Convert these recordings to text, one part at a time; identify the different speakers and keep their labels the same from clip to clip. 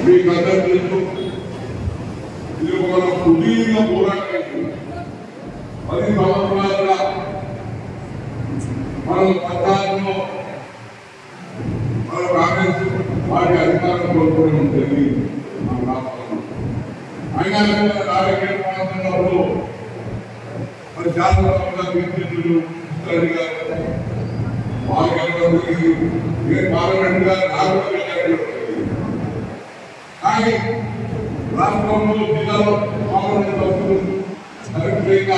Speaker 1: మీకు అందరికీ తెలుసు ఇది మన సుదీర్ఘ పోరాటం. 10 సంవత్సరాలుగా మనం పద్నాలుగులో మన కాంగ్రెస్ పార్టీ అధికారం కోల్పోవడం జరిగింది మన రాష్ట్రంలో. అయినా రాజకీయ ప్రాంతంలో మరి శాసనసభ తీర్చిదిద్దులు పార్లమెంట్ గా కానీ రాష్ట్రంలో జిల్లాలో కాంగ్రెస్ వస్తువులు కరెక్ట్ లేక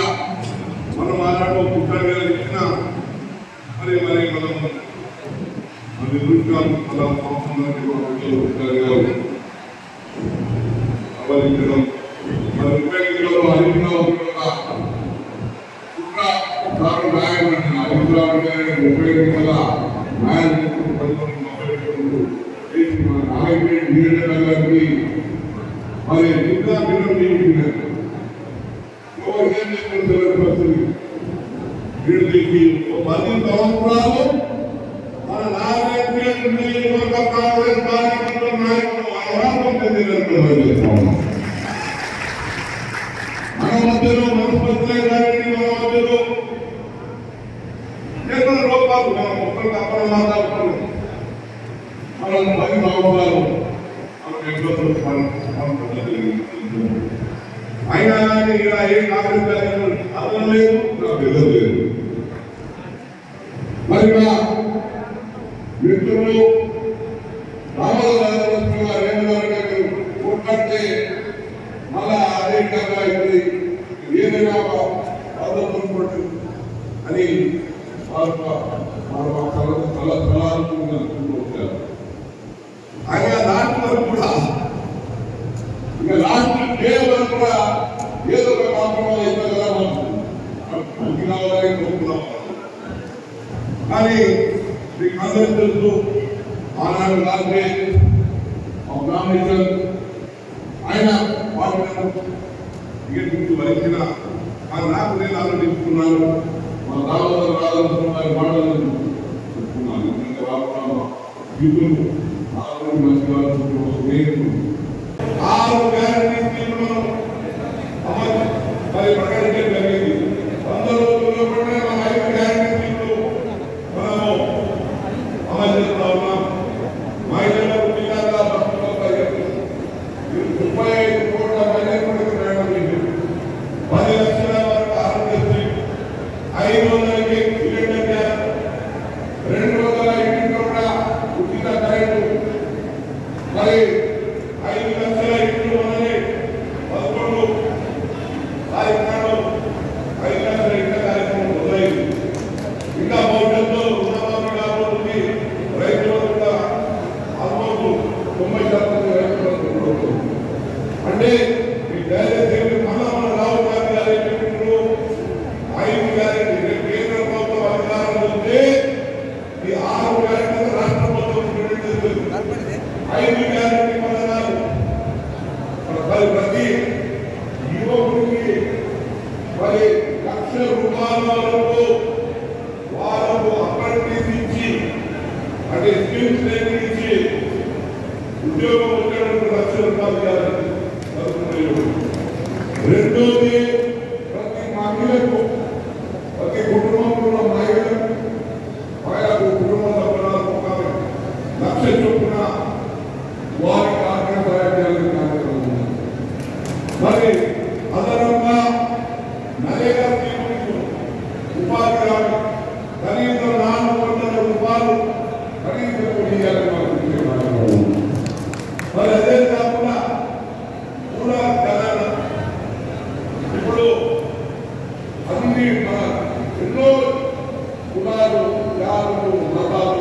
Speaker 1: మనం మాట్లాడుతూ పుస్తకాలు ఇచ్చిన మరి మనం అవరించడం మరి ఉపయోగించడంలో అధికంగా ఉపయోగించాల గారికి మరి ఇంకా భిన్నం చేయించినారు. వీళ్ళకి 10 సంవత్సరాలు మన నియోజకవర్గ కాంగ్రెస్ పార్టీ నాయకులు అర్హత చెందినట్టు మన మధ్యలో మనస్పతులే కానీ మన మధ్యలో ఎన్నో లోపాలు మనం ఒక్కరికి అప్పుడు మాట్లాడుతున్నాం. మనం 10 సంవత్సరాలు అయినా కానీ ఇలా ఏ కాంగ్రెస్ అర్థం లేదు, నాకు తెలియలేదు. మరి మా మిత్రులు రామరాజు కొట్లాడితే మళ్ళా అదే విధంగా ఇది ఏదైనా బాధపడుతుంది అని ఆయన దాంట్లో కూడా ఇంకా లాస్ట్ డే వరకు కూడా ఏదో ఒక కాంప్రమైజ్ అయితే కదా కోరుకున్నాం. కానీ మీకు అందరూ తెలుసు ఆనాడు రాత్రి నామినేషన్ ఆయన టికెట్ వహించిన నాకు నేను ఆలోచించుకున్నాను. మా దామోదర్ రాజు మాటలు చెప్పుకున్నాను. ఎందుకంటే మంచిగా ఆరు గ్యారంటీలను మరి ప్రకటించడం జరిగింది. 100 రోజుల్లో కూడా మన 5 గ్యారంటీలు మనము అమలు చేస్తా ఉన్నాం. మహిళలకు టీకాగా 35 కోట్ల మహిళలకు ప్రయాణం చేసింది. 10 లక్షల వరకు ఆరోగ్యశ్రీ, 500కి సిలిండర్ గ్యాస్, 200 ఇంటికి కూడా ఉచిత కరెంటు, మరి 5 లక్షల ఇంట్లో మనని 11 కార్యక్రమాలు 5 లక్షల ఇంటి కార్యక్రమం మొదలైంది. ఇంకా భవిష్యత్తులో రుణమాఫీ కాబట్టి రైతులకు కూడా ఆల్మోస్ట్ 90% రైతులకు అంటే ఈ డైరెక్ట్ మళ్ళా మన రాహుల్ గాంధీ గారు చెప్పినప్పుడు 5 గ్యారెంటీ కేంద్ర ప్రభుత్వం అధికారం ఉంటే ఈ 6 గ్యారెంటీ రాష్ట్ర ప్రభుత్వం 5 గ్యారెంటీ పథకాలు మరి ప్రతి యువకుడికి మరి ₹1,00,000 వరకు వాళ్ళకు అప్రెంటిస్ ఇచ్చి అంటే స్కిల్స్ ట్రైనింగ్ ఇచ్చి ఉద్యోగం వచ్చేటప్పుడు ₹1,00,000 రెండోది ప్రతి మహిళకు ప్రతి కుటుంబంలో మహిళకు కుటుంబ సభ్యులకు ₹1,00,000 చొప్పున వారికి ఆర్థిక సహాయం కార్యక్రమం. మరి అదనంగా నరేగా ఉపాధి హామీ కనీసం 400 రూపాయలు కనీసం మరి అదే కాకుండా కూడా ఇప్పుడు అన్ని ఎన్నో కులాలు జాతులు మతాలు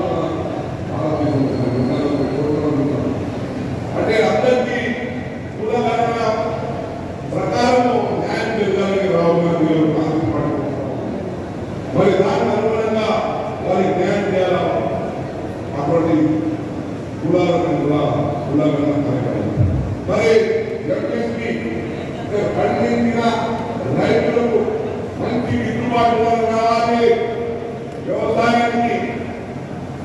Speaker 1: అంటే అందరికీ కులగణన ప్రకారం న్యాయం చేయాలని రాహుల్ గాంధీ గారు కాంగ్రెస్ పార్టీ మరి దానికి అనుగుణంగా వారికి న్యాయం చేయాల అటువంటి కులగణన కార్యక్రమం. మరి ఎంపీసీ పండించిన రైతులకు మంచి గిట్టుబాటు కావాలి. వ్యవసాయానికి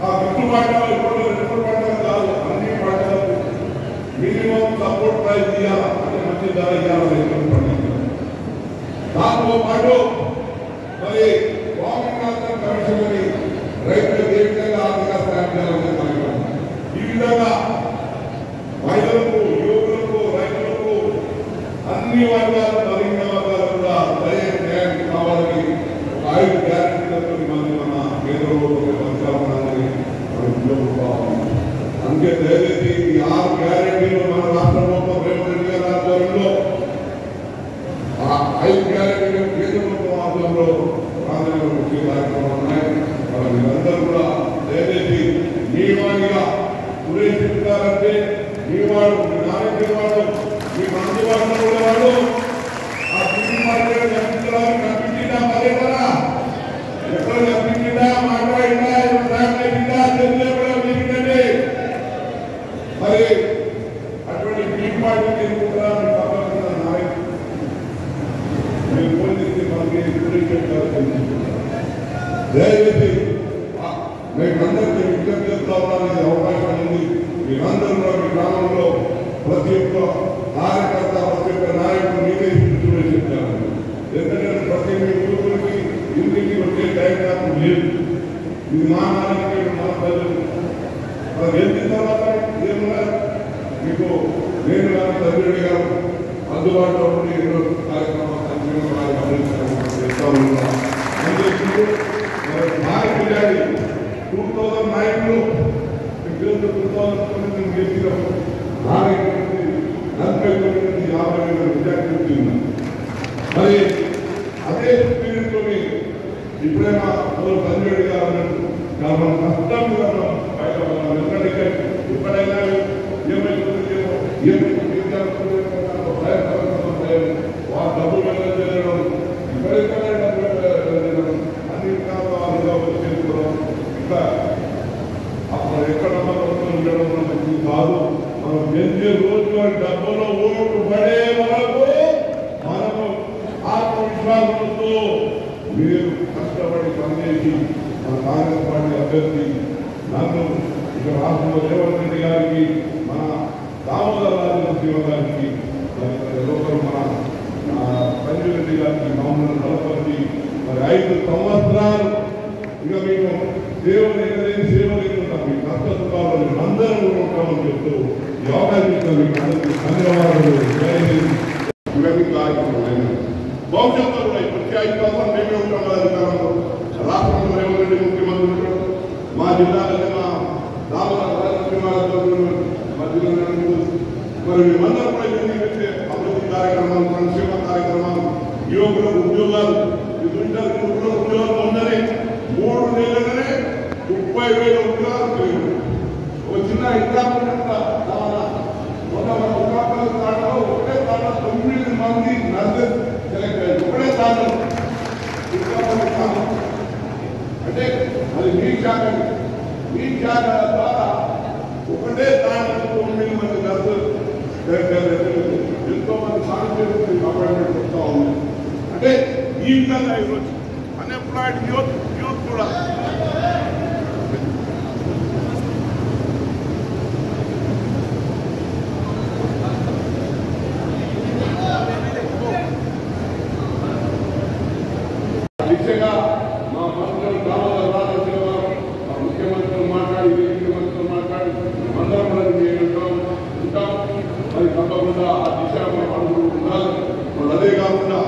Speaker 1: ఆ గిట్టుబాటు ఇప్పుడు 2 పంటలు కాదు, అన్ని పంటలకు మినిమం ప్రైజ్ ఇవ్వాలి, మంచి ధర ఇవ్వాలి. దాంతో పాటు మరి స్వామినాథన్ కమిషన్ రైతులకు ఏ విధంగా ఆర్థిక సహాయం చేయాలనే కార్యక్రమం. ఈ విధంగా మహిళలకు, యువకులకు, రైతులకు అన్ని వర్గాలు బలహీన వర్గాలు కూడా సరైన న్యాయం కావాలని 5 గ్యారెంటీలతో మన కేంద్ర ప్రభుత్వాన్ని అందుకే దయచేసి ఈ 6 గ్యారెంటీలు మన రాష్ట్ర ప్రభుత్వం రేవంత్ రెడ్డి గారి ఆధ్వర్యంలో 5 గ్యారెంటీలు కేంద్ర ప్రభుత్వం ఆధ్వర్యంలో ప్రాధాన్యత వచ్చే కార్యక్రమాలు ఉన్నాయి. మీరందరూ కూడా దయచేసి మీ వాడిగా సురేష్ చెప్తారంటే మీ వాడు, మీ నాయకుడి వాడు, మీ మంత్రి వాడు వాడు ఆ సిటీ మార్కెట్ కనిపించడానికి కనిపించిందా? పర్యటన ఎక్కడ కనిపించిందా? మాట్లాడిందా? తెలియజేయండి. మరి అటువంటి బీట్ పార్టీ తీసుకుంటారా? నాయకుడు మీరు పోలీసు మనకి సురేష్ చెప్తారు. దయచేసి మేమందరికీ విజ్ఞప్తి చేస్తా ఉన్నానికి అవకాశం ఉంది. మీరందరూ మీ గ్రామంలో ప్రతి ఒక్క కార్యకర్త, ప్రతి ఒక్క నాయకుడు మీదే చెప్తారు. ఎందుకంటే ప్రతి మీ ఊరికి ఇంటికి వచ్చే టైం నాకు లేదు. ఇది మా నాయకుడు, మా ప్రజలు మనం గెలిచిన తర్వాత ఏమున్నారు మీకు నేను కానీ తల్లిరెడ్డి గారు అందుబాటులో ఉండి ఎన్నో కార్యక్రమాలు చేస్తా ఉన్నాం. 2009లో 2009 గెలిచినప్పుడు 49 విద్యార్థి. మరి అదే స్పిరిట్తో ఇప్పుడే మా తల్లిరెడ్డి గారు అన్నట్టు మనం కష్టం బయట ఇప్పుడైనా ఏమైతుంది డబ్బులు వెళ్ళడం ఇక్కడెక్కడ అన్ని చేసుకోవడం ఇంకా అప్పుడు ఎక్కడ ఉండడం మంచిది కాదు. మనం గెలిచే రోజు డబ్బులో ఓటు పడే వరకు మనము ఆత్మవిశ్వాసంతో మీరు కష్టపడి పనిచేసి మన కాంగ్రెస్ పార్టీ అభ్యర్థి నన్ను ఇక్కడ రాష్ట్రంలో రేవంత్ రెడ్డి గారికి, మన దామోదర రాజశివ గారికి, లోకల్ మన సంజయ్ రెడ్డి గారికి, మమ్మల్ని నలపతి మరి 5 సంవత్సరాలు ఇక మేము సేవలు ఎక్కడైనా సేవలు ఉంటాం. మీ కష్ట సుఖాలు అందరూ ఉంటామని చెప్తూ ఈ అవకాశం ఇస్తాం. మీకు అందరికీ ధన్యవాదాలు. ఇవన్నీ కార్యక్రమం భవిష్యత్తులో కూడా ప్రతి 5 సంవత్సరాలు మేమే ఉంటాం కదా అధికారంలో. రాష్ట్రంలో రేవంత్ రెడ్డి ముఖ్యమంత్రి ఉంటాడు. మా జిల్లాలో మా దామోదర రాజశివ మా జిల్లా మరి మేమందరం కూడా ఇవన్నీ పెట్టే అభివృద్ధి కార్యక్రమాలు, సంక్షేమ కార్యక్రమాలు, యువకులకు ఉద్యోగాలు, ఉద్యోగాలు పొందని 3 నెలలనే 30,000 ఉద్యోగాలు పెరిగాయి. ఒక చిన్న ఎగ్జాంపుల్ ఒకటే స్థానం 9 మంది నర్సెస్ సెలెక్ట్ అయ్యారు. ఒకటే స్థానం అంటే అది మీ శాఖ ద్వారా ఒకటే స్థానం 9 మంది నర్సెస్ సెలెక్ట్ అయ్యారు. ఎంతో మంది సాంకేతిక అపాయింట్మెంట్ వస్తూ ఉంది. అంటే ఈ విధంగా ఈరోజు అన్ఎంప్లాయిడ్ యూత్ కూడా దిశగా మా మంత్రులు దామోదర రాజశివ మా ముఖ్యమంత్రులు మాట్లాడి అందరం ఉంటాం. అది తప్పకుండా ఆ దిశ మా పనులు ఉండాలి. వాళ్ళు అదే కాకుండా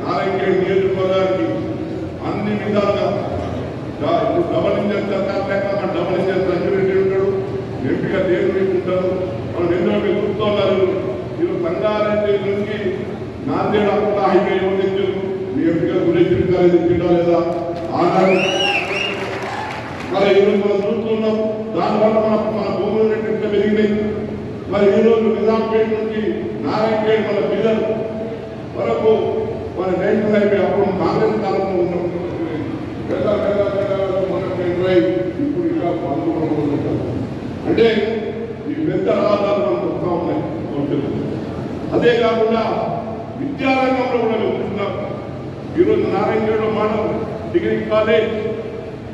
Speaker 1: నారాయణగేడ్ నియోజకవర్గానికి అన్ని విధాలుగా ఇప్పుడు డబల్ ఇంజన్ సర్కార్ లేక మన డబల్ ఇంజన్ సంజయ్ ఉంటాడు, ఎంపీగా దేవుడు ఉంటారు. మనం ఎన్నో మీరు చూస్తున్నారు. మీరు సంగారెడ్డి నుంచి నాందేడ్ అక్కడ హైవే తెచ్చారు. మీ ఎంపీగా గురించి తెచ్చిందా లేదా ఆనాడు మరి ఈరోజు మనం చూస్తున్నాం. దానివల్ల మన భూములు రేట్లు పెరిగినాయి. మరి ఈరోజు నిజాంపేట నుంచి నారాయణగేడ్ మన బిల్లర్ వరకు మన నేషనల్ హైవే అప్పుడు కాంగ్రెస్ కాలంలో ఉన్నప్పుడు ఇప్పుడు ఇంకా అంటే ఈ పెద్ద రహదారులు మనకు వస్తూ ఉన్నాయి. అదే కాకుండా విద్యారంగంలో కూడా మేము చూస్తున్నాం. ఈరోజు నారాయణగేడ్లో మోడల్ డిగ్రీ కాలేజ్,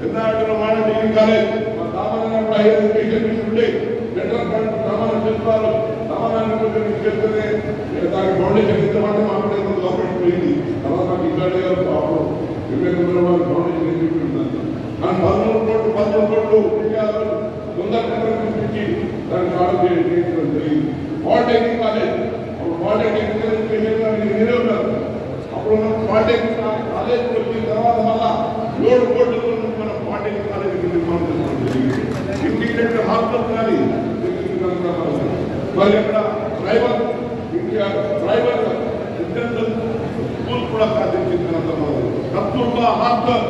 Speaker 1: ఎన్నాడలో మోడల్ డిగ్రీ కాలేజ్, మా సామాన్యంగా హైయర్ ఎడ్యుకేషన్ ఉండే సెంట్రల్ గవర్నమెంట్ సామాన్య చెప్తారు. సామాన్యానికి చెప్తే దానికి ఫౌండేషన్ ఇస్తామంటే మాకు గవర్నమెంట్ పోయింది. తర్వాత నాకు ఇట్లాంటి అప్పుడు వివేకంలో వాళ్ళు ఫౌండేషన్ చెప్పింది. కానీ 13 కోట్లు తొందరగా చూపించి దాన్ని ఆర్డర్ చేయించడం జరిగింది. పాలిటెక్నిక్ కాలేజ్ పాలిటెక్నిక్ మీరే ఉన్నారు. అప్పుడు మనం పాలిటెక్నిక్ కాలేజ్కి వచ్చిన తర్వాత మళ్ళా 7 కోట్లతో మనం పాలిటెక్నిక్ కాలేజీకి నిర్మాణం చేసుకోవడం జరిగింది. ఇంటిగ్రేటెడ్ హాస్టల్ కానీ మరి అక్కడ ట్రైబల్ రెసిడెన్షియల్ స్కూల్ కూడా సాధించిన తర్వాత కస్తూర్బా హాస్టల్